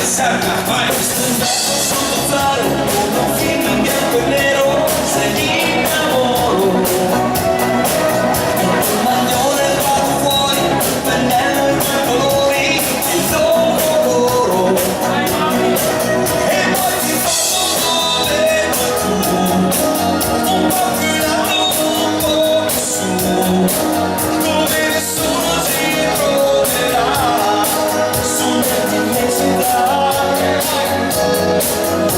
serna, vai! Sotto fare un film in bianco e nero, se mi innamoro. Il maglione vado fuori, il pennello in due colori, il dono loro. E poi ti faccio dove tu, un po' più in alto, un po' più su, dove nessuno si troverà, sull'immensità.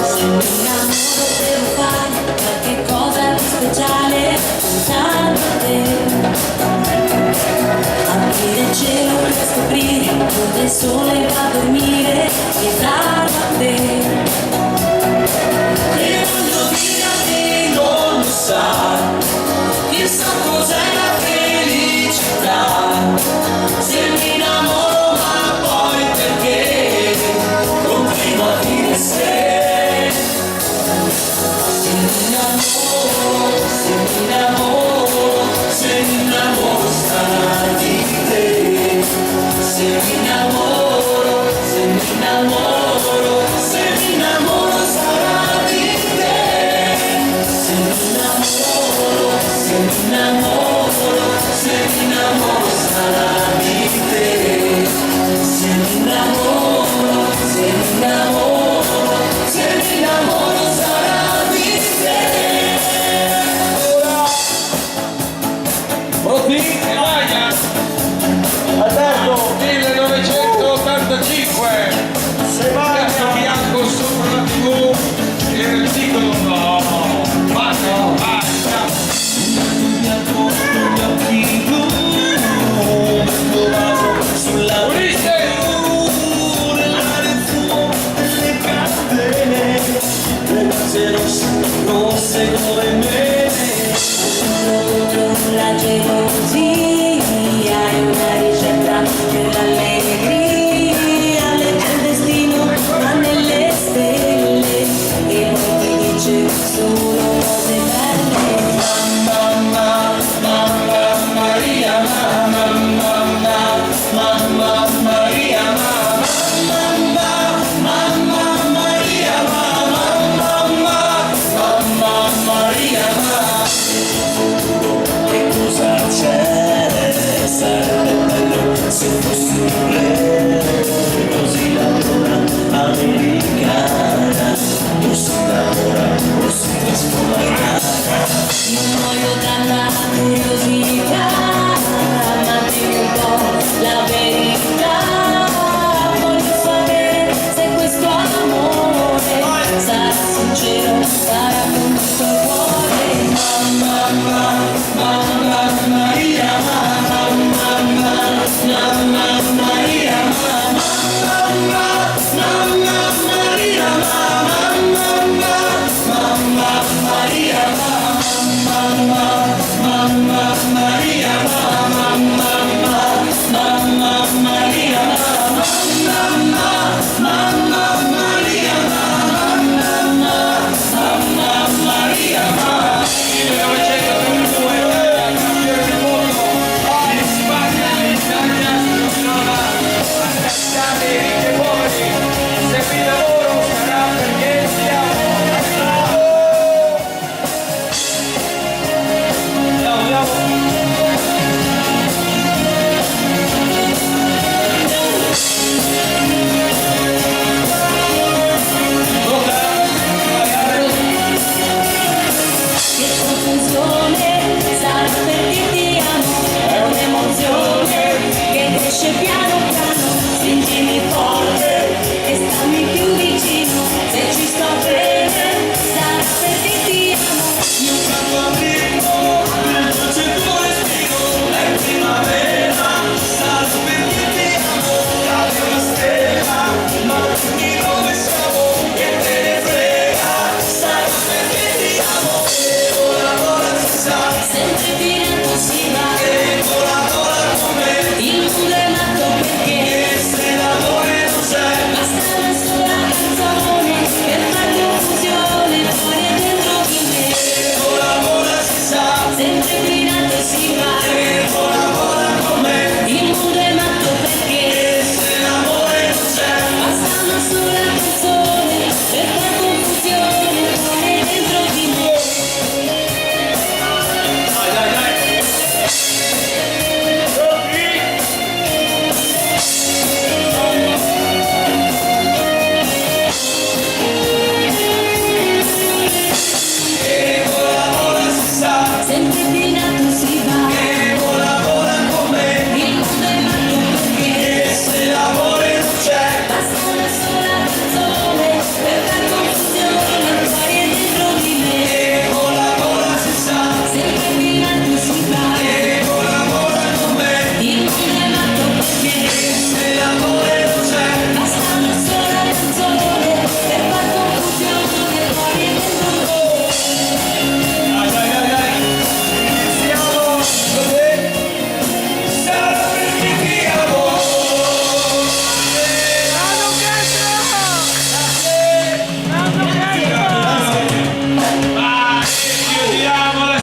Se mi innamoro devo fare qualche cosa di speciale pensando a te, aprire il cielo per scoprire dove il sole va a dormire e darlo a te. E voglio dire a te non lo sa, chissà cos'è la felicità, se mi innamoro ma poi perché continuo a dire se. Se mi innamoro, se mi innamoro, se mi innamoro sarà di te. Se mi innamoro, se mi innamoro, se mi innamoro sarà di te. Se mi innamoro, se mi innamoro, se mi innamoro sarà di te. Se mi innamoro, se mi innamoro, se mi innamoro sarà di te. Pronti? E vai! Alberto! 1985! Se vai! Questo bianco sopra la TV e il titolo no! Vado, basta! Bianco sugli occhi blu, questo vaso sulla Ulisse! l'aria il fumo delle candele, le cose rosse come me. Contro la gelosia è una ricetta per l'allegria, legge il destino ma nelle stelle e poi dice solo cose belle. Mamma Maria, mamma Maria, mamma Maria, mamma Maria, che cosa c'è? Sarebbe bello se fossi un re.